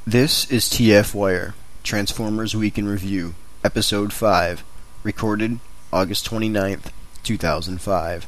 This is TFWIRE, Transformers Week in Review, Episode 5, recorded August 29th, 2005.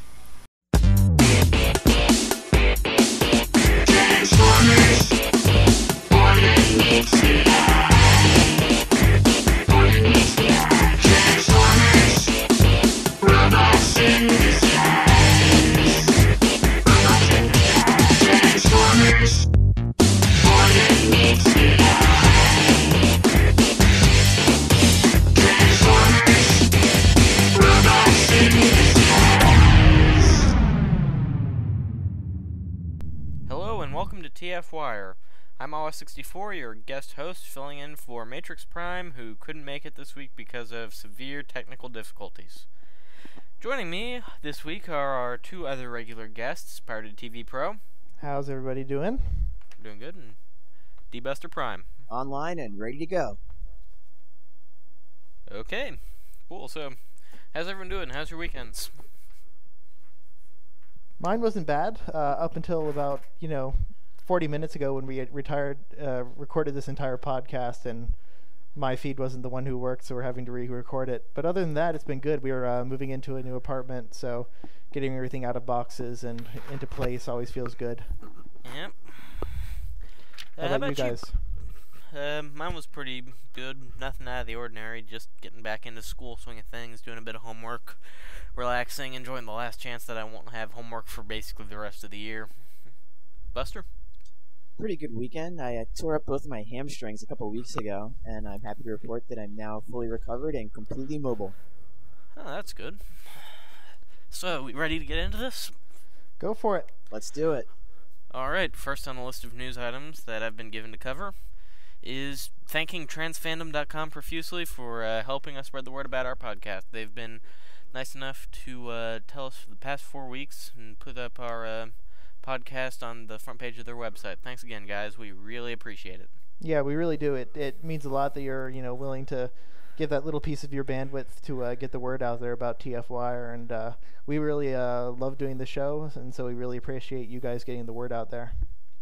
Hello and welcome to TFWIRE. I'm Awa64, your guest host, filling in for MatrixPrime, who couldn't make it this week because of severe technical difficulties. Joining me this week are our two other regular guests, Pirated TV Pro. How's everybody doing? Doing good, and D-Buster Prime. Online and ready to go. Okay, cool. So, how's everyone doing? How's your weekends? Mine wasn't bad up until about 40 minutes ago when we had recorded this entire podcast, and my feed wasn't the one who worked, so we're having to re-record it. But other than that, it's been good. We were moving into a new apartment, so getting everything out of boxes and into place always feels good. Yep. How about you guys? Mine was pretty good. Nothing out of the ordinary. Just getting back into school swing of things, doing a bit of homework, relaxing, enjoying the last chance that I won't have homework for basically the rest of the year. Buster? Pretty good weekend. I tore up both of my hamstrings a couple weeks ago, and I'm happy to report that I'm now fully recovered and completely mobile. Oh, that's good. So, we ready to get into this? Go for it. Let's do it. Alright, first on the list of news items that I've been given to cover is thanking transfandom.com profusely for helping us spread the word about our podcast. They've been nice enough to tell us for the past 4 weeks and put up our podcast on the front page of their website. Thanks again, guys. We really appreciate it. Yeah, we really do. It means a lot that you're willing to give that little piece of your bandwidth to get the word out there about TFWIRE, and we really love doing the show, and so we really appreciate you guys getting the word out there.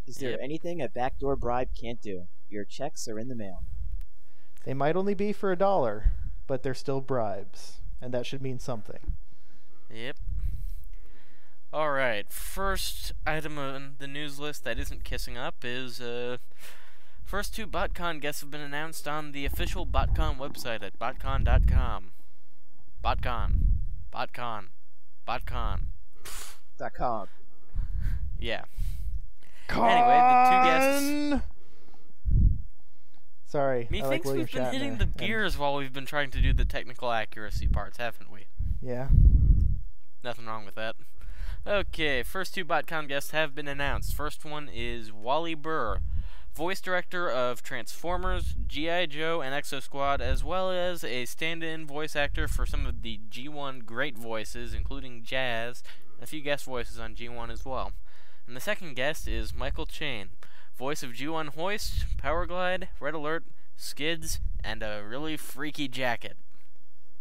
Is there Yep. anything a backdoor bribe can't do? Your checks are in the mail. They might only be for $1, but they're still bribes, and that should mean something. Yep. Alright, first item on the news list that isn't kissing up is, first two BotCon guests have been announced on the official BotCon website at botcon.com. BotCon. .com. Yeah. Anyway, the two guests... Sorry, I like Methinks William we've been hitting Shatner, the and- gears while we've been trying to do the technical accuracy parts, haven't we? Yeah. Nothing wrong with that. Okay, first two BotCon guests have been announced. First one is Wally Burr, voice director of Transformers, G.I. Joe, and Exo Squad, as well as a stand-in voice actor for some of the G1 great voices, including Jazz, and a few guest voices on G1 as well. And the second guest is Michael Chain, voice of G1 Hoist, Powerglide, Red Alert, Skids, and a really freaky jacket.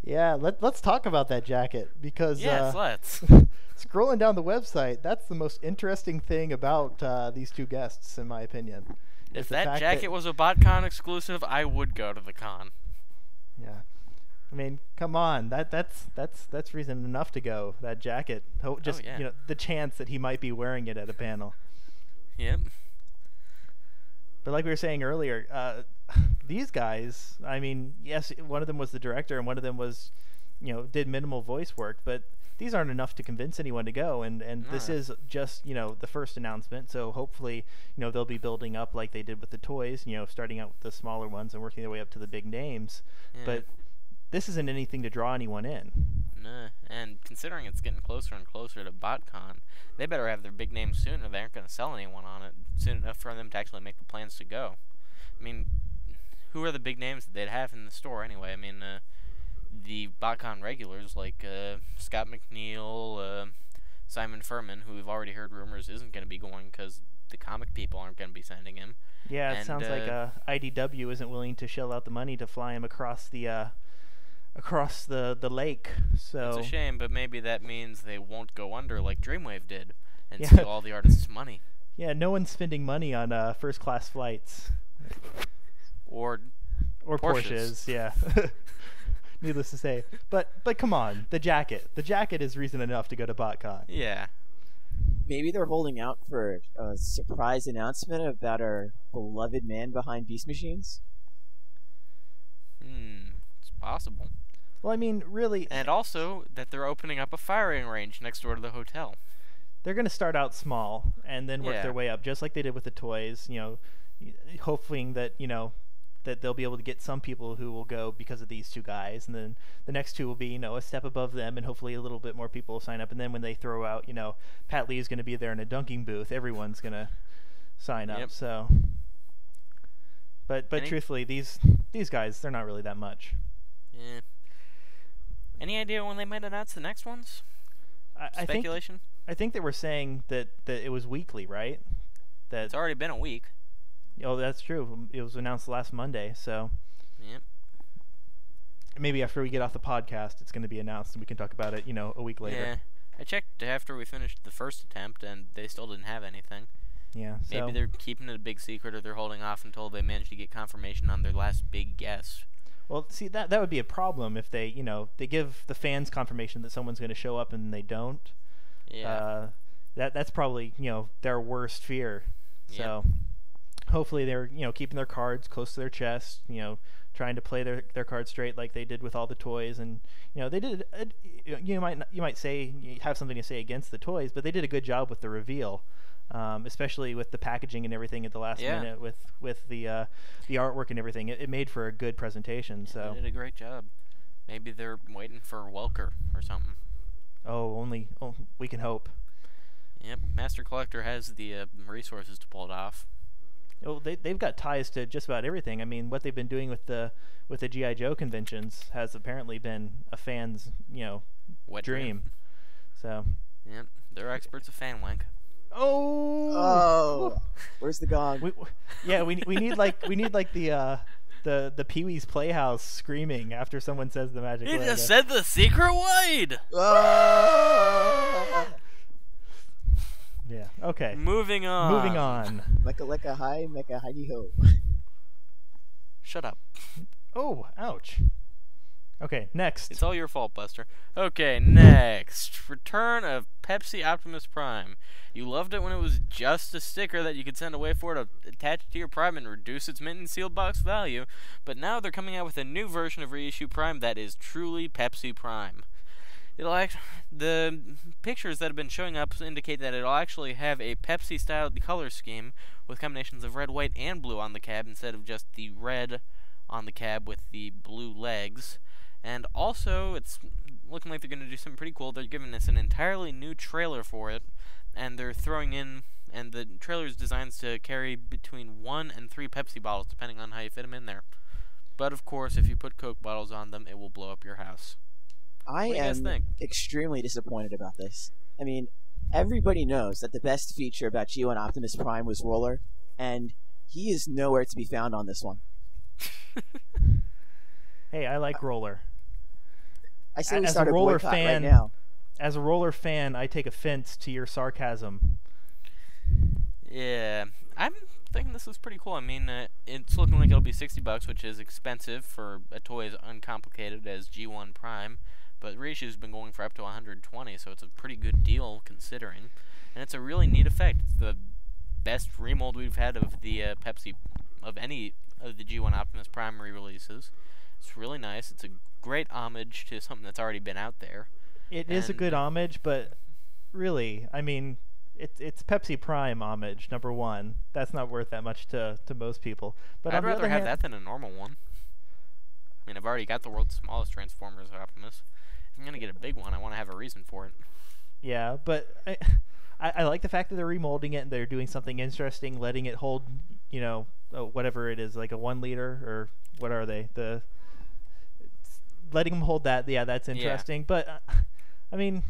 Yeah, let's talk about that jacket, because Yes, let's. scrolling down the website, that's the most interesting thing about these two guests, in my opinion. If is the that fact jacket was a BotCon exclusive, I would go to the con. Yeah, I mean, come on, that's reason enough to go. That jacket, just yeah. The chance that he might be wearing it at a panel. Yep. But like we were saying earlier, these guys, I mean, yes, one of them was the director and one of them was, did minimal voice work, but these aren't enough to convince anyone to go, and this is just, the first announcement, so hopefully, they'll be building up like they did with the toys, starting out with the smaller ones and working their way up to the big names, Yeah. but this isn't anything to draw anyone in. Nah. And considering it's getting closer and closer to BotCon, they better have their big name soon or they aren't going to sell anyone on it soon enough for them to actually make the plans to go. I mean, who are the big names that they'd have in the store anyway? I mean, the BotCon regulars like Scott McNeil, Simon Furman, who we've already heard rumors isn't going to be going because the comic people aren't going to be sending him. Yeah, it And, sounds like IDW isn't willing to shell out the money to fly him across the lake. So It's a shame, but maybe that means they won't go under like Dreamwave did and Yeah. steal all the artists' money. Yeah, no one's spending money on first-class flights. Or Porsches, yeah. Needless to say, but come on, the jacket is reason enough to go to BotCon. yeah. Maybe they're holding out for a surprise announcement about our beloved man behind Beast Machines. It's possible. Well, I mean, really, And also that they're opening up a firing range next door to the hotel. they're going to start out small and then work Yeah. their way up, just like they did with the toys. Hoping that that they'll be able to get some people who will go because of these two guys, and then the next two will be a step above them, and hopefully a little bit more people will sign up. And then when they throw out Pat Lee is going to be there in a dunking booth, everyone's going to sign up. Yep. So, but truthfully, these guys, they're not really that much. Yeah. Any idea when they might announce the next ones? I think Speculation? I think they were saying that it was weekly, right? That It's already been a week. oh, that's true. It was announced last Monday, so Yep. maybe after we get off the podcast, it's going to be announced, and we can talk about it, a week later. Yeah. I checked after we finished the first attempt, and they still didn't have anything. Yeah. So Maybe they're keeping it a big secret, or they're holding off until they manage to get confirmation on their last big guess. well, see that would be a problem if they they give the fans confirmation that someone's going to show up and they don't. Yeah. That's probably their worst fear. Yep. So hopefully they're keeping their cards close to their chest, trying to play their cards straight like they did with all the toys. And they did you might say you have something to say against the toys, but they did a good job with the reveal, especially with the packaging and everything at the last Yeah. minute with the artwork and everything. It made for a good presentation. So They did a great job. Maybe they're waiting for Welker or something. only we can hope. Yep. Master Collector has the resources to pull it off. Oh, they've got ties to just about everything. I mean, what they've been doing with the GI Joe conventions has apparently been a fan's Wet dream. So Yep. They're experts of fan wank. Oh, where's the gong? we need the Pee-wee's Playhouse screaming after someone says the magic He word. just said the secret word! Oh! Yeah. Okay. Moving on. Moving on. Mecca hi, Mecca hidey ho. Shut up. Oh, ouch. Okay, next. It's all your fault, Buster. Okay, next. Return of Pepsi Optimus Prime. You loved it when it was just a sticker that you could send away for to attach to your Prime and reduce its mint and sealed box value, but now they're coming out with a new version of Reissue Prime that is truly Pepsi Prime. The pictures that have been showing up indicate that it'll actually have a Pepsi-style color scheme with combinations of red, white, and blue on the cab instead of just the red on the cab with the blue legs. And also, it's looking like they're going to do something pretty cool. They're giving us an entirely new trailer for it, and they're throwing in, and the trailer is designed to carry between 1 and 3 Pepsi bottles, depending on how you fit them in there. But of course, if you put Coke bottles on them, it will blow up your house. I What do you guys am think? extremely disappointed about this. I mean, everybody knows that the best feature about G1 Optimus Prime was Roller, and he is nowhere to be found on this one. Hey, I like Roller. I say we As a start a Roller boycott right fan, now. As a Roller fan, I take offense to your sarcasm. Yeah, I'm thinking this is pretty cool. I mean, it's looking like it'll be $60, which is expensive for a toy as uncomplicated as G1 Prime. But Reissue's been going for up to $120, so it's a pretty good deal considering. And it's a really neat effect. It's the best remold we've had of the Pepsi, of any of the G1 Optimus Prime re-releases. It's really nice. It's a great homage to something that's already been out there. It is a good homage, but really, I mean, it's Pepsi Prime homage, number one. That's not worth that much to most people. But I'd on the rather other have hand, that than a normal one. I mean, I've already got the world's smallest Transformers Optimus. If I'm going to get a big one, I want to have a reason for it. yeah, but I like the fact that they're remolding it and they're doing something interesting, letting it hold, whatever it is, like a 1 liter, or what are they? Letting them hold that, yeah, that's interesting. Yeah. But I mean,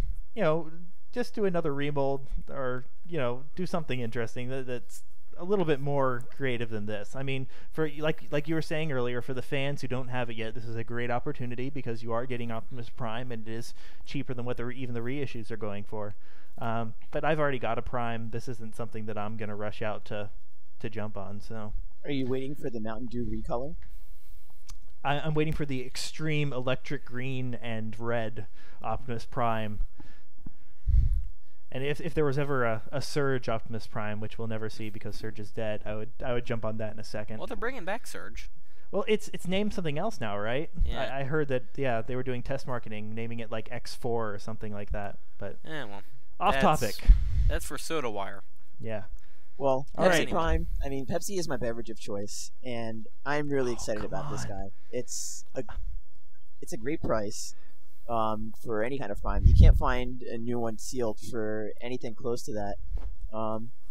just do another remold, or do something interesting that's a little bit more creative than this. I mean, for like you were saying earlier, for the fans who don't have it yet, this is a great opportunity because you are getting Optimus Prime, and it is cheaper than what even the reissues are going for. But I've already got a Prime. This isn't something that I'm going to rush out to jump on. So Are you waiting for the Mountain Dew recolor? I'm waiting for the extreme electric green and red Optimus Prime. And if there was ever a Surge Optimus Prime, which we'll never see because Surge is dead, I would jump on that in a second. Well, they're bringing back Surge. Well, it's named something else now, right? Yeah. I heard that they were doing test marketing, naming it like X4 or something like that. But well, off topic. That's for SodaWire. Yeah. Well, All Pepsi right. Prime. I mean, Pepsi is my beverage of choice, and I'm really excited about this guy. It's a great price for any kind of Prime. You can't find a new one sealed for anything close to that.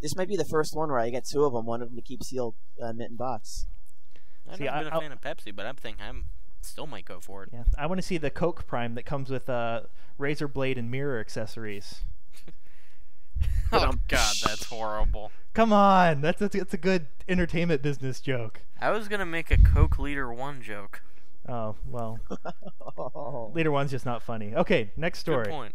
This might be the first one where I get two of them. One of them to keep sealed, mint in box. I've never been a fan of Pepsi, but I'm thinking I still might go for it. Yeah, I want to see the Coke Prime that comes with razor blade and mirror accessories. Oh God, that's horrible. Come on, that's a good entertainment business joke. I was gonna make a Coke Leader 1 joke. Oh well, Leader 1's just not funny. Okay, next story. Good point.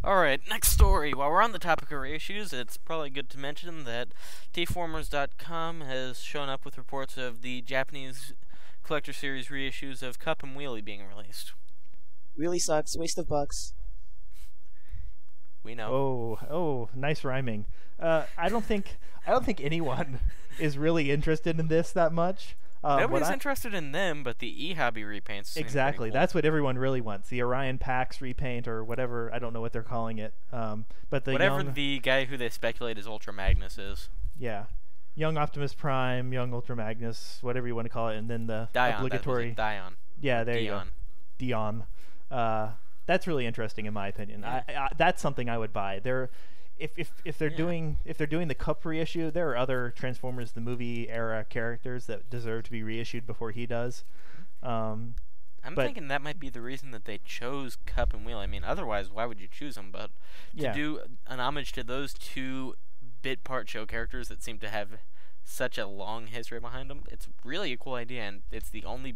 Alright, next story. While we're on the topic of reissues, it's probably good to mention that TFWIRE.com has shown up with reports of the Japanese Collector Series reissues of Cup and Wheelie being released. Wheelie sucks. Waste of bucks. We know. Oh, nice rhyming. I don't think anyone is really interested in this that much. Nobody's interested in them, but the e-hobby repaints seem exactly. pretty cool. That's what everyone really wants. The Orion Pax repaint or whatever. I don't know what they're calling it. But the whatever the guy who they speculate is Ultra Magnus is. Yeah. Young Optimus Prime, Young Ultra Magnus, whatever you want to call it, and then the Dion, obligatory Dion. Yeah, there you go. Dion. That's really interesting in my opinion. Yeah. That's something I would buy. If they're doing the Cup reissue, there are other Transformers the movie era characters that deserve to be reissued before he does. I'm thinking that might be the reason that they chose Cup and Wheel. I mean, otherwise, why would you choose them? But to do an homage to those two bit part show characters that seem to have such a long history behind them, it's really a cool idea, and it's the only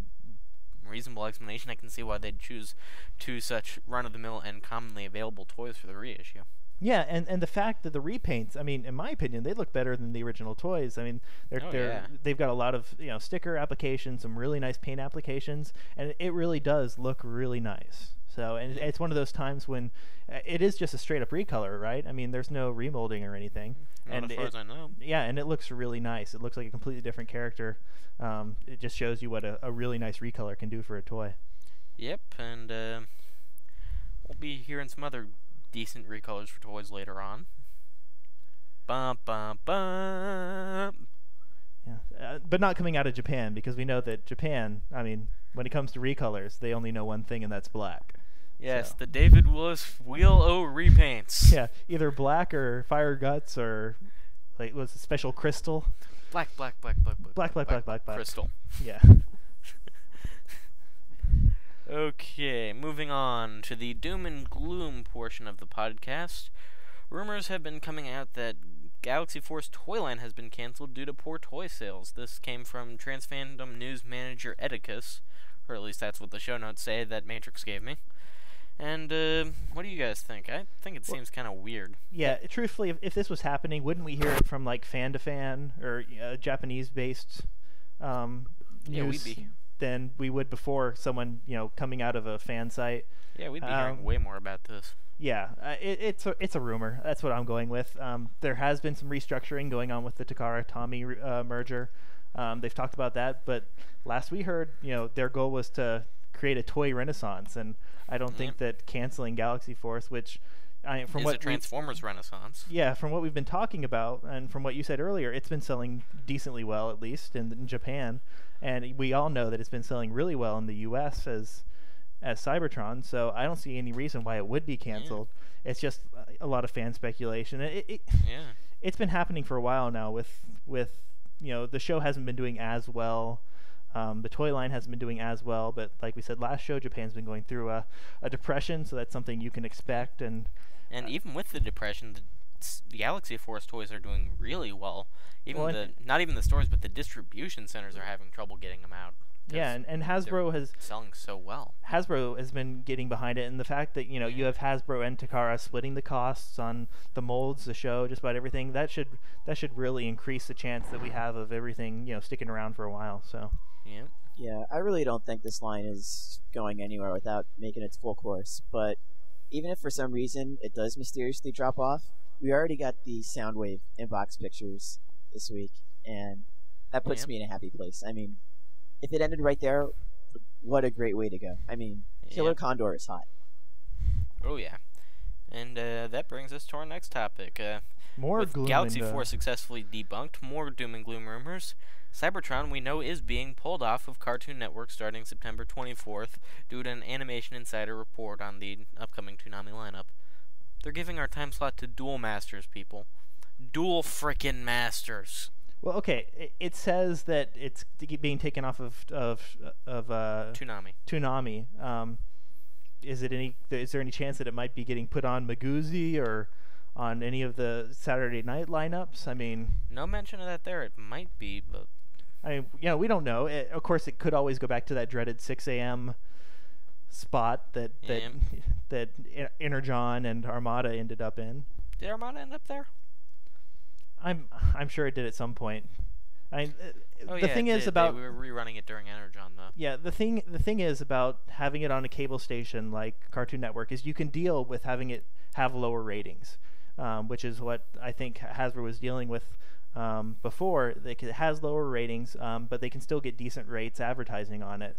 reasonable explanation I can see why they'd choose two such run-of-the-mill and commonly available toys for the reissue. Yeah, and the fact that the repaints, I mean, in my opinion, they look better than the original toys. I mean, they've got a lot of sticker applications, some really nice paint applications, and it really does look really nice. So, and it's one of those times when it is just a straight-up recolor, right? I mean, there's no remolding or anything. Not as far as I know. Yeah, and it looks really nice. It looks like a completely different character. It just shows you what a really nice recolor can do for a toy. Yep, and we'll be hearing some other decent recolors for toys later on. Bum, bum, bum. Yeah, but not coming out of Japan, because we know that Japan, I mean, when it comes to recolors, they only know one thing, and that's black. Yes, So. the David Willis Wheel O repaints. Yeah, either black or Fire Guts or like was it Special Crystal. Black. Crystal. Yeah. Okay, moving on to the doom and gloom portion of the podcast. Rumors have been coming out that Galaxy Force Toyline has been canceled due to poor toy sales. This came from Transfandom news manager Edicus, or at least that's what the show notes say that Matrix gave me. And what do you guys think? I think it seems kind of weird. Yeah, truthfully, if this was happening, wouldn't we hear it from like fan to fan or Japanese-based news than we would before someone coming out of a fan site? Yeah, we'd be hearing way more about this. Yeah, it's a rumor. That's what I'm going with. There has been some restructuring going on with the Takara Tommy merger. They've talked about that, but last we heard, their goal was to create a toy renaissance, and I don't think that canceling Galaxy Force, which from is what a Transformers renaissance. Yeah, from what we've been talking about, and from what you said earlier, it's been selling decently well, at least in Japan, and we all know that it's been selling really well in the U.S. as Cybertron. So I don't see any reason why it would be canceled. Yeah. It's just a lot of fan speculation. It's been happening for a while now. With the show hasn't been doing as well. The toy line hasn't been doing as well, but like we said last show, Japan's been going through a depression, so that's something you can expect. And even with the depression, the Galaxy Force toys are doing really well. Not even the stores, but the distribution centers are having trouble getting them out. Yeah, and Hasbro has selling so well. Hasbro has been getting behind it, and the fact that you have Hasbro and Takara splitting the costs on the molds, the show, just about everything, that should really increase the chance that we have of everything sticking around for a while. So Yeah. Yeah, I really don't think this line is going anywhere without making its full course. But even if for some reason it does mysteriously drop off, we already got the Soundwave inbox pictures this week, and that puts me in a happy place. I mean, if it ended right there, what a great way to go. I mean, Killer Condor is hot. Oh yeah. And that brings us to our next topic. more With gloom Galaxy and, 4 successfully debunked, more doom and gloom rumors. Cybertron, we know, is being pulled off of Cartoon Network starting September 24th due to an Animation Insider report on the upcoming Toonami lineup. They're giving our time slot to Duel Masters, people. Duel frickin' Masters. Well, okay, it says that it's being taken off of Toonami. Toonami. Is there any chance that it might be getting put on Maguzi or on any of the Saturday night lineups? I mean, No mention of that there. It might be, but we don't know. Of course, it could always go back to that dreaded 6 a.m. spot that Energon and Armada ended up in. did Armada end up there? I'm sure it did at some point. Oh, the yeah, thing it is did. about They were rerunning it during Energon, though. yeah, the thing is about having it on a cable station like Cartoon Network is you can deal with having it have lower ratings, which is what I think Hasbro was dealing with before. It has lower ratings, but they can still get decent rates advertising on it.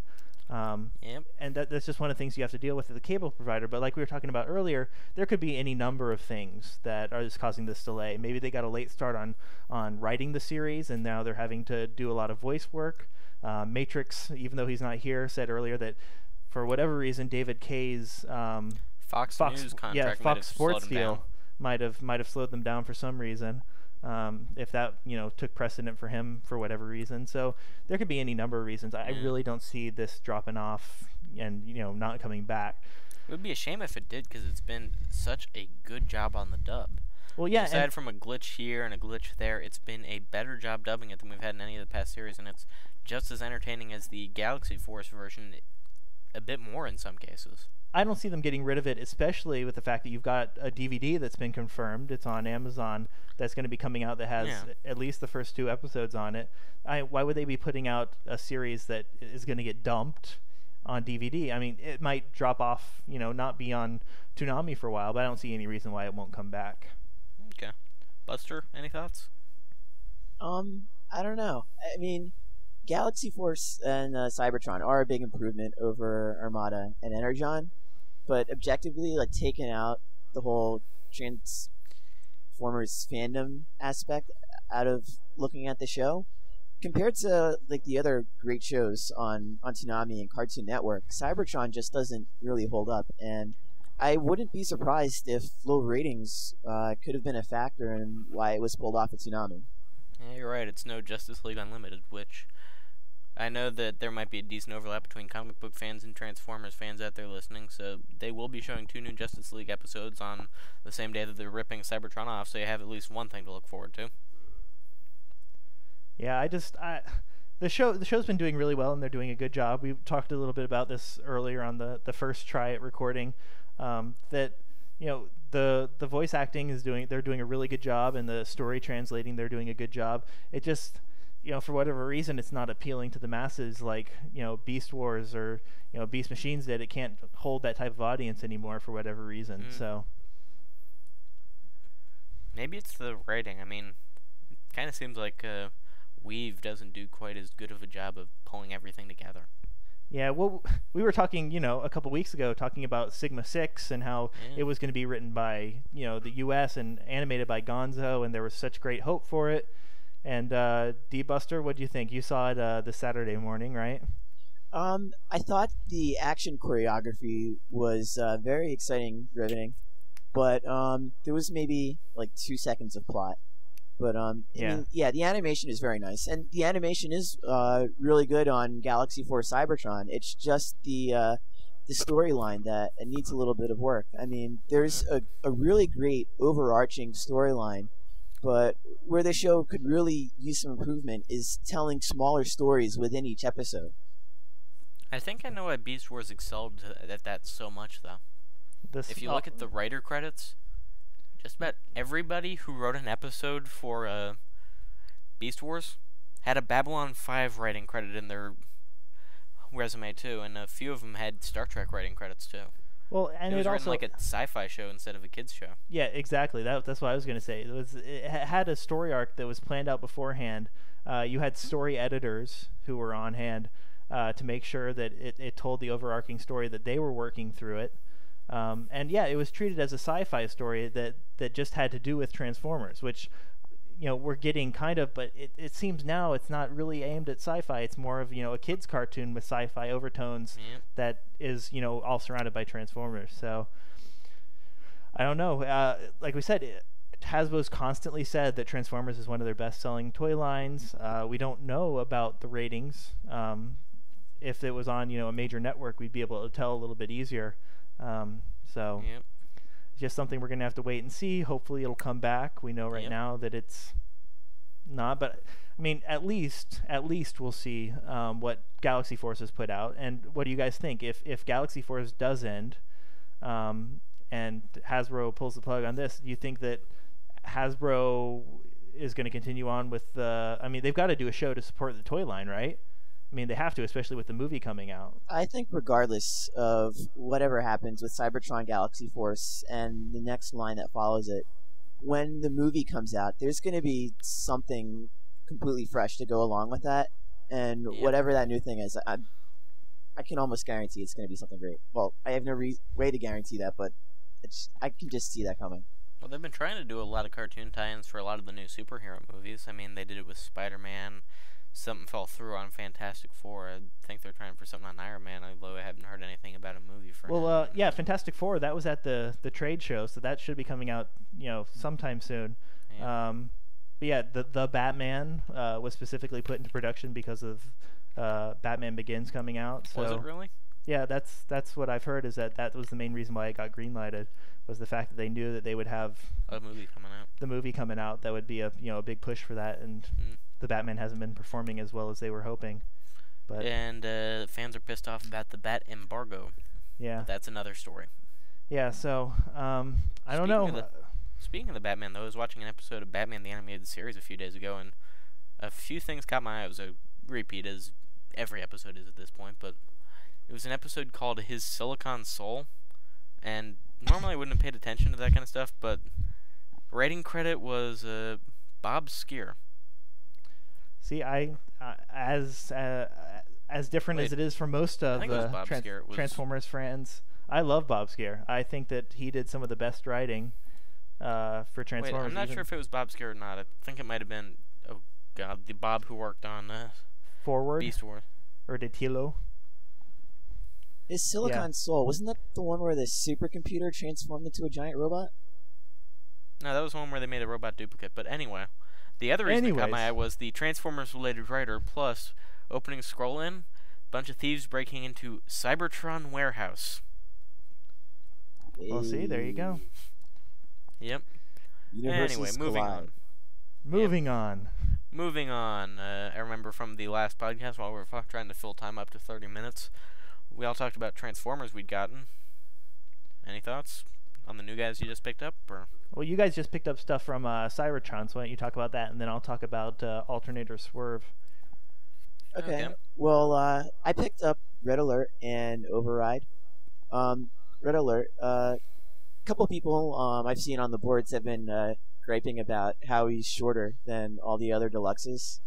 And that's just one of the things you have to deal with as a cable provider. But like we were talking about earlier, there could be any number of things that are just causing this delay. Maybe they got a late start on writing the series, and now they're having to do a lot of voice work. Matrix, even though he's not here, said earlier that for whatever reason, David Kay's Fox News contract might have Fox slowed Sports them down. deal might have slowed them down for some reason. If that took precedent for him for whatever reason. So there could be any number of reasons. I really don't see this dropping off and not coming back. It would be a shame if it did, because it's been such a good job on the dub. Well, yeah. Aside from a glitch here and a glitch there, it's been a better job dubbing it than we've had in any of the past series, and it's just as entertaining as the Galaxy Force version, a bit more in some cases. I don't see them getting rid of it, especially with the fact that you've got a DVD that's been confirmed. It's on Amazon. That's going to be coming out that has at least the first 2 episodes on it. Why would they be putting out a series that is going to get dumped on DVD? I mean, it might drop off, not be on Toonami for a while, but I don't see any reason why it won't come back. Okay. Buster, any thoughts? I don't know. I mean, Galaxy Force and Cybertron are a big improvement over Armada and Energon. But objectively, like, taking out the whole Transformers fandom aspect out of looking at the show, compared to like the other great shows on Toonami and Cartoon Network, Cybertron just doesn't really hold up. And I wouldn't be surprised if low ratings could have been a factor in why it was pulled off at Toonami. Yeah, you're right. It's no Justice League Unlimited, which I know that there might be a decent overlap between comic book fans and Transformers fans out there listening, so they will be showing 2 new Justice League episodes on the same day that they're ripping Cybertron off, so you have at least one thing to look forward to. Yeah, the show's been doing really well, and they're doing a good job. We talked a little bit about this earlier on the first try at recording, that the voice acting they're doing a really good job, and the story translating, they're doing a good job. It just for whatever reason, it's not appealing to the masses like Beast Wars or Beast Machines did. It can't hold that type of audience anymore for whatever reason. So maybe it's the writing. I mean, it kind of seems like Weave doesn't do quite as good of a job of pulling everything together. Yeah, well, we were talking, a couple weeks ago, talking about Sigma 6 and how it was going to be written by, the U.S. and animated by Gonzo, and there was such great hope for it. And D-Buster, what do you think? You saw it this Saturday morning, right? I thought the action choreography was very exciting, riveting, but there was maybe like 2 seconds of plot. But I mean, the animation is very nice, and the animation is really good on Galaxy Force Cybertron. It's just the storyline that needs a little bit of work. I mean, there's a really great overarching storyline, but where the show could really use some improvement is telling smaller stories within each episode. I think I know why Beast Wars excelled at that so much, though. If you look at the writer credits, just about everybody who wrote an episode for Beast Wars had a Babylon 5 writing credit in their resume too, and a few of them had Star Trek writing credits too. Well, and it was written also like a sci-fi show instead of a kids show. Yeah, exactly. That's what I was going to say. It had a story arc that was planned out beforehand. You had story editors who were on hand to make sure that it told the overarching story, that they were working through it. And yeah, it was treated as a sci-fi story that just had to do with Transformers, which, you know, we're getting kind of, but it seems now it's not really aimed at sci-fi. It's more of, you know, a kid's cartoon with sci-fi overtones that is, you know, all surrounded by Transformers. So I don't know. Like we said, Hasbro's constantly said that Transformers is one of their best-selling toy lines. We don't know about the ratings. If it was on, you know, a major network, we'd be able to tell a little bit easier. So it's just something we're going to have to wait and see. Hopefully it'll come back. We know right now that it's not, but I mean, at least we'll see what Galaxy Force has put out. And what do you guys think? If Galaxy Force does end, and Hasbro pulls the plug on this, do you think that Hasbro is going to continue on with I mean, they've got to do a show to support the toy line, right? I mean, they have to, especially with the movie coming out. I think regardless of whatever happens with Cybertron Galaxy Force and the next line that follows it, when the movie comes out, there's going to be something completely fresh to go along with that. And whatever that new thing is, I can almost guarantee it's going to be something great. Well, I have no way to guarantee that, but I can just see that coming. Well, they've been trying to do a lot of cartoon tie-ins for a lot of the new superhero movies. I mean, they did it with Spider-Man. Something fell through on Fantastic Four. I think they're trying for something on Iron Man, although I haven't heard anything about a movie for him. Well, yeah, Fantastic Four, that was at the trade show, so that should be coming out, you know, sometime soon. Yeah. But yeah, the Batman was specifically put into production because of Batman Begins coming out. So was it really? Yeah, that's what I've heard, is that was the main reason why it got greenlighted, was the fact that they knew that they would have a movie coming out. The movie coming out, that would be a big push for that, and the Batman hasn't been performing as well as they were hoping. But fans are pissed off about the Bat embargo. Yeah, but that's another story. Yeah, so I don't know. Speaking of the Batman, though, I was watching an episode of Batman the Animated Series a few days ago, and a few things caught my eye. It was a repeat, as every episode is at this point, but it was an episode called His Silicon Soul, and normally I wouldn't have paid attention to that kind of stuff, but writing credit was Bob Skier. See, as different as it is for most of the Transformers fans, I love Bob Skier. I think that he did some of the best writing for Transformers. Wait, I'm not sure if it was Bob Skier or not. I think it might have been, oh god, the Bob who worked on Forward Beast Wars. Or Detilo. His Silicon Soul, wasn't that the one where the supercomputer transformed into a giant robot? No, that was the one where they made a robot duplicate. But anyway, the other reason that caught my eye was the Transformers-related writer, plus opening scroll-in, bunch of thieves breaking into Cybertron warehouse. Well, see, there you go. Yep. Anyway, Moving on. Moving on. I remember from the last podcast, while we were trying to fill time up to 30 minutes, we all talked about Transformers we'd gotten. Any thoughts on the new guys you just picked up? Or? Well, you guys just picked up stuff from Cybertron, so why don't you talk about that, and then I'll talk about Alternator Swerve. Okay. Well, I picked up Red Alert and Override. Red Alert, a couple people I've seen on the boards have been griping about how he's shorter than all the other deluxes.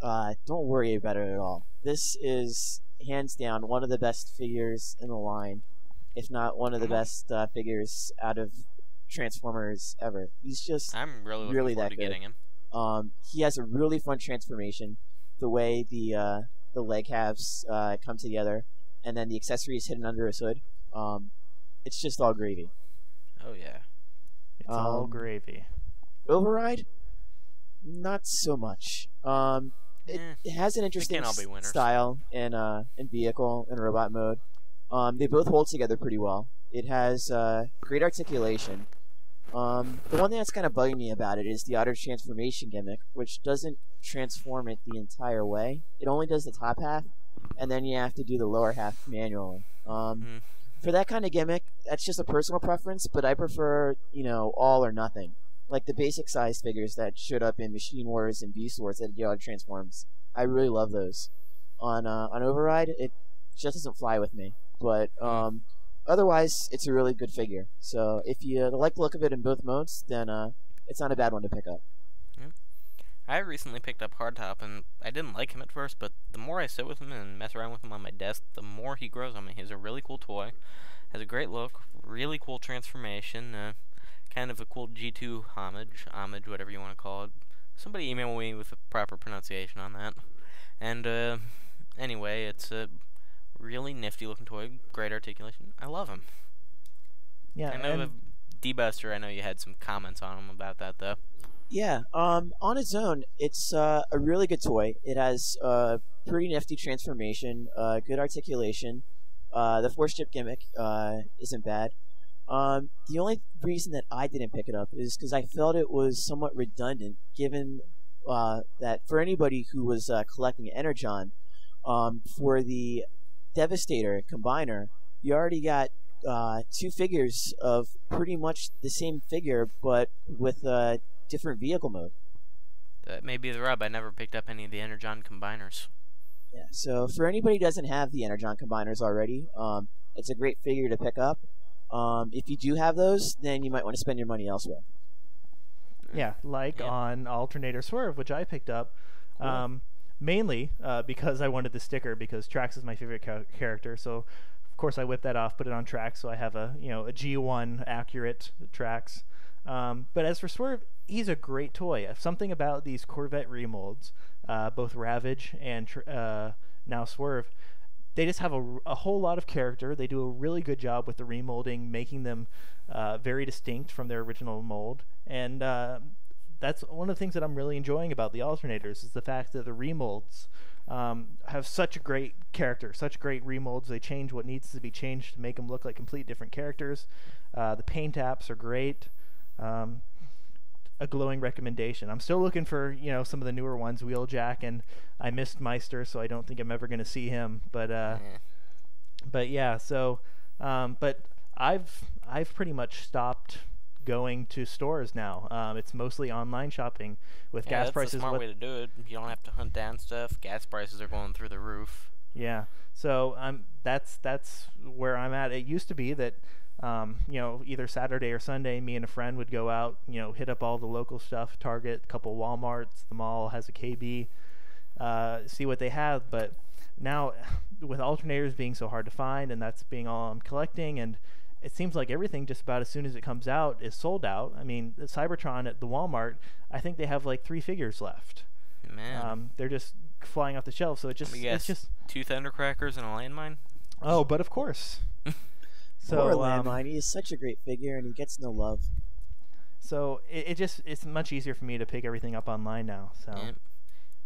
Don't worry about it at all. This is hands down one of the best figures in the line, if not one of the best figures out of Transformers ever. He's just I'm really looking really forward that to good. getting him. He has a really fun transformation. The way the leg halves come together, and then the accessories hidden under his hood. It's just all gravy. Oh yeah, it's all gravy. Override, not so much. It has an interesting style in vehicle and robot mode. They both hold together pretty well. It has great articulation. The one thing that's kind of bugging me about it is the auto transformation gimmick, which doesn't transform it the entire way. It only does the top half, and then you have to do the lower half manually. For that kind of gimmick, that's just a personal preference, but I prefer, all or nothing. Like the basic size figures that showed up in Machine Wars and Beast Wars that get transforms. I really love those. On Override, it just doesn't fly with me. But otherwise, it's a really good figure. So if you like the look of it in both modes, then it's not a bad one to pick up. I recently picked up Hardtop, and I didn't like him at first, but the more I sit with him and mess around with him on my desk, the more he grows on me. He's a really cool toy, has a great look, really cool transformation, kind of a cool G2 homage, whatever you want to call it. Somebody email me with a proper pronunciation on that. And anyway, it's a really nifty looking toy, great articulation. I love him. Yeah, I know D-Buster, I know you had some comments on him about that, though. Yeah, on its own, it's a really good toy. It has a pretty nifty transformation, good articulation. The force chip gimmick isn't bad. The only reason that I didn't pick it up is because I felt it was somewhat redundant, given that for anybody who was collecting Energon, for the Devastator Combiner, you already got 2 figures of pretty much the same figure, but with different vehicle mode. That may be the rub. I never picked up any of the Energon Combiners. Yeah, so for anybody who doesn't have the Energon Combiners already, it's a great figure to pick up. If you do have those, then you might want to spend your money elsewhere. Yeah, on Alternator Swerve, which I picked up, mainly because I wanted the sticker, because Trax is my favorite character. So, of course, I whipped that off, put it on Trax, so I have a G1 accurate Trax. But as for Swerve, he's a great toy. Something about these Corvette remolds, both Ravage and now Swerve, they just have a whole lot of character. They do a really good job with the remolding, making them very distinct from their original mold. And that's one of the things that I'm really enjoying about the alternators, is the fact that the remolds have such a great character, such great remolds. They change what needs to be changed to make them look like complete different characters. The paint apps are great. A glowing recommendation. I'm still looking for some of the newer ones, Wheeljack, and I missed Meister, so I don't think I'm ever going to see him. But yeah. So, but I've pretty much stopped going to stores now. It's mostly online shopping with gas prices. That's a smart way to do it. You don't have to hunt down stuff. Gas prices are going through the roof. Yeah. So that's where I'm at. It used to be that either Saturday or Sunday, me and a friend would go out, hit up all the local stuff, Target, a couple Walmarts, the mall has a KB, see what they have. But now, with alternators being so hard to find, and that's being all I'm collecting, and it seems like everything just about as soon as it comes out is sold out. I mean, the Cybertron at the Walmart, I think they have like 3 figures left. Man. They're just flying off the shelf, so it's just 2 Thundercrackers and a landmine? Oh, but of course. Poor Landmine. He is such a great figure, and he gets no love. So it's much easier for me to pick everything up online now. So. Yeah.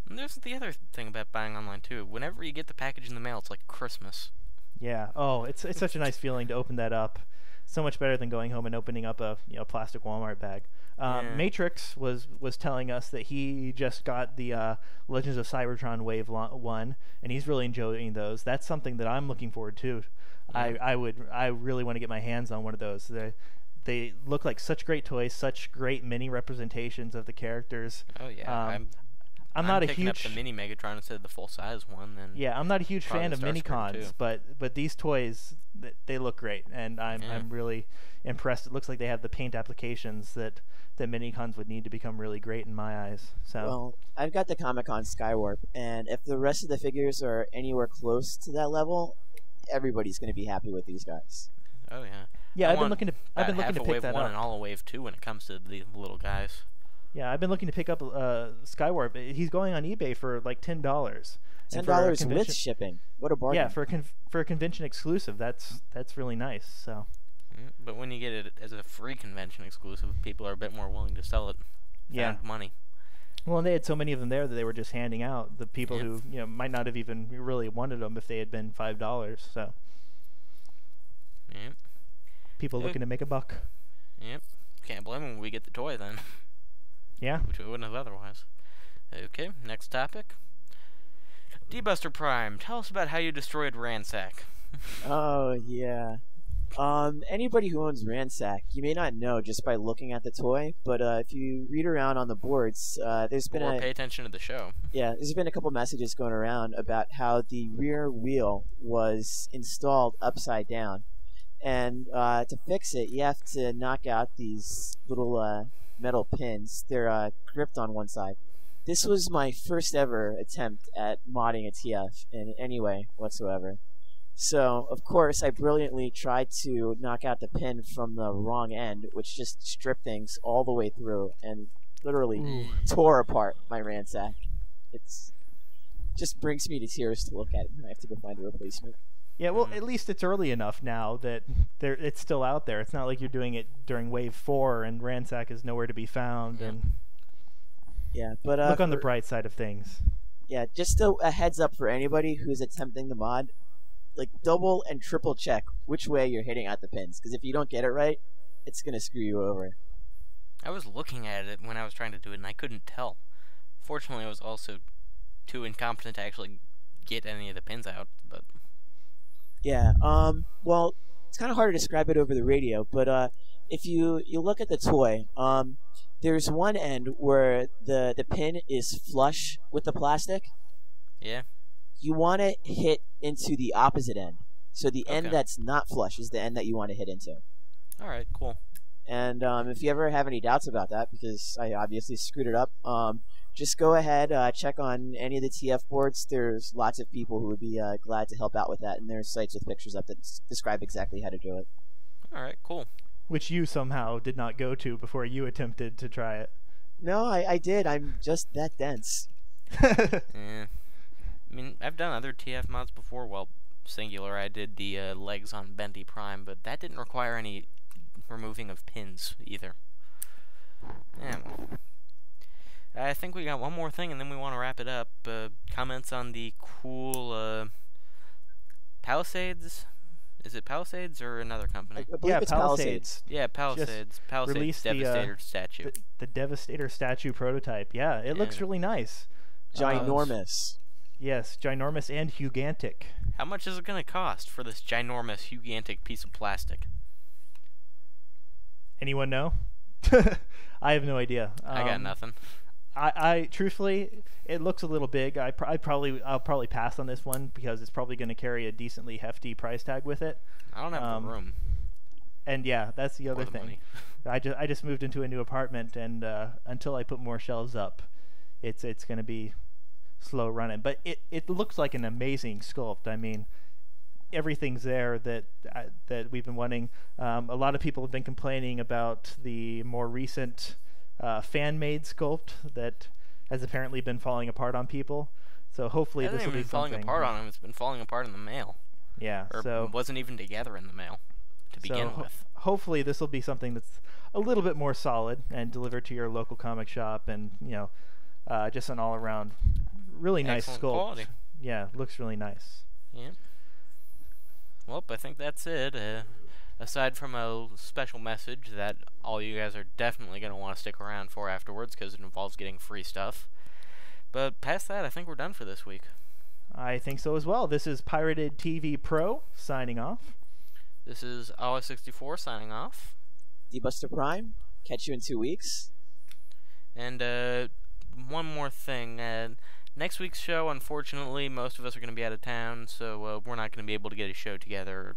And there's the other thing about buying online too. Whenever you get the package in the mail, it's like Christmas. Yeah. Oh, it's such a nice feeling to open that up. So much better than going home and opening up a plastic Walmart bag. Matrix was telling us that he just got the Legends of Cybertron Wave 1, and he's really enjoying those. That's something that I'm looking forward to. I really want to get my hands on one of those. They look like such great toys, such great mini representations of the characters. Oh yeah, I'm not a picking huge up the mini Megatron instead of the full size one. Then yeah, I'm not a huge fan of Minicons, but these toys they look great, and I'm really impressed. It looks like they have the paint applications that Minicons would need to become really great in my eyes. So well, I've got the Comic-Con Skywarp, and if the rest of the figures are anywhere close to that level, everybody's going to be happy with these guys. Oh yeah. Yeah, I've been looking to pick that up. Wave 1 and all of Wave 2 when it comes to the little guys. Yeah, I've been looking to pick up Skywarp. He's going on eBay for like $10. $10 with shipping. What a bargain! Yeah, for a convention exclusive, that's really nice. So. Yeah, but when you get it as a free convention exclusive, people are a bit more willing to sell it. Yeah. Money. Well, and they had so many of them there that they were just handing out. The people who might not have even really wanted them if they had been $5. So. Yep. People looking to make a buck. Yep. Can't blame them when we get the toy then. Yeah. Which we wouldn't have otherwise. Okay, next topic. D-Buster Prime, tell us about how you destroyed Ransack. Oh yeah. Anybody who owns Ransack, you may not know just by looking at the toy, but if you read around on the boards, there's been Or pay attention to the show. there's been a couple messages going around about how the rear wheel was installed upside down, and to fix it, you have to knock out these little metal pins. They're gripped on one side. This was my first ever attempt at modding a TF in any way whatsoever. So, of course, I brilliantly tried to knock out the pin from the wrong end, which just stripped things all the way through and literally tore apart my Ransack. It's just brings me to tears to look at it. I have to go find a replacement. Yeah, well, at least it's early enough now that it's still out there. It's not like you're doing it during Wave 4 and Ransack is nowhere to be found. And yeah, but look on the bright side of things. Yeah, just a heads up for anybody who's attempting the mod. Like, double and triple check which way you're hitting at the pins, because if you don't get it right, it's going to screw you over. I was looking at it when I was trying to do it, and I couldn't tell. Fortunately, I was also too incompetent to actually get any of the pins out, but... Yeah, well, it's kind of hard to describe it over the radio, but if you look at the toy, there's one end where the pin is flush with the plastic. Yeah. You want to hit into the opposite end. So the end that's not flush is the end that you want to hit into. Alright, cool. And if you ever have any doubts about that, because I obviously screwed it up, just go ahead, check on any of the TF boards. There's lots of people who would be glad to help out with that, and there's sites with pictures up that describe exactly how to do it. Alright, cool. Which you somehow did not go to before you attempted to try it. No, I did. I'm just that dense. Yeah. I mean, I've done other TF mods before. Well, singular, I did the legs on Bendy Prime, but that didn't require any removing of pins either. Yeah. I think we got one more thing, and then we want to wrap it up. Comments on the cool Palisades? Is it Palisades or another company? I believe it's Palisades. Yeah, Palisades. Palisades released Devastator statue. The Devastator statue prototype. Yeah, it looks really nice. Ginormous. Yes, ginormous and hugantic. How much is it going to cost for this ginormous, hugantic piece of plastic? Anyone know? I have no idea. I got nothing. I truthfully, it looks a little big. I'll probably pass on this one because it's probably going to carry a decently hefty price tag with it. I don't have the room. And yeah, that's the other thing. Money. I just moved into a new apartment, and until I put more shelves up, it's going to be slow running. But it looks like an amazing sculpt. I mean, everything's there that we've been wanting. A lot of people have been complaining about the more recent fan-made sculpt that has apparently been falling apart on people. So hopefully this will be something. It hasn't been falling apart on them. It's been falling apart in the mail. Yeah. Or so wasn't even together in the mail to begin with. Hopefully this will be something that's a little bit more solid and delivered to your local comic shop, and just an all-around really nice Excellent sculpt. quality. Yeah, looks really nice. Yeah. Well, I think that's it. Aside from a special message that all you guys are definitely going to want to stick around for afterwards because it involves getting free stuff. But past that, I think we're done for this week. I think so as well. This is Pirated TV Pro signing off. This is Awa64 signing off. D-Buster Prime, catch you in 2 weeks. And one more thing. Next week's show, unfortunately, most of us are going to be out of town, so we're not going to be able to get a show together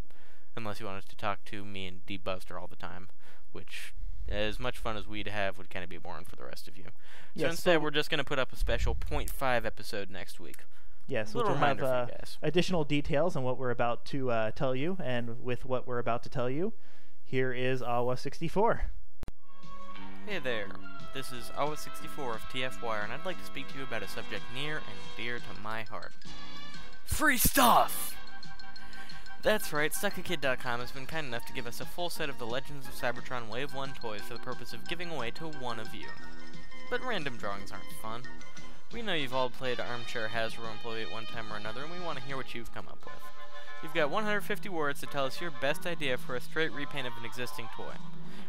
unless you want us to talk to me and D-Buster all the time, which, as much fun as we'd have, would kind of be boring for the rest of you. So instead, we're just going to put up a special 0.5 episode next week. Yes, which will have additional details on what we're about to tell you, and with what we're about to tell you, here is Awa64. Hey there, this is Awa64 of TFWIRE, and I'd like to speak to you about a subject near and dear to my heart. Free stuff! That's right, SuckaKid.com has been kind enough to give us a full set of the Legends of Cybertron Wave 1 toys for the purpose of giving away to one of you. But random drawings aren't fun. We know you've all played Armchair Hasbro employee at one time or another, and we want to hear what you've come up with. You've got 150 words to tell us your best idea for a straight repaint of an existing toy.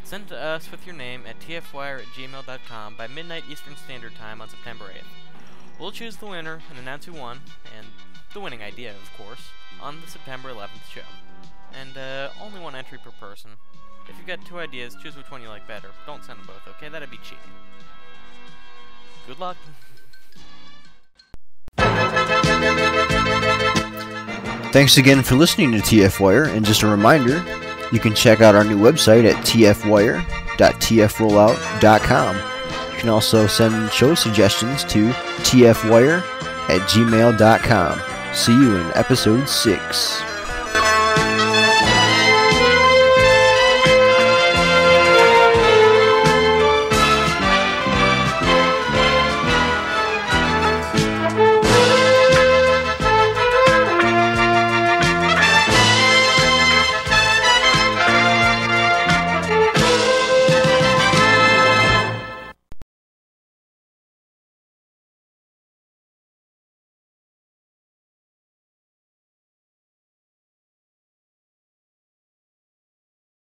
Send it to us with your name at tfwire@gmail.com by midnight Eastern Standard Time on September 8th. We'll choose the winner and announce who won, and the winning idea, of course, on the September 11th show. And only one entry per person. If you've got 2 ideas, choose which one you like better. Don't send them both, okay? That'd be cheating. Good luck. Thanks again for listening to TFWIRE, and just a reminder, you can check out our new website at tfwire.tfrollout.com. You can also send show suggestions to tfwire@gmail.com. See you in episode 6.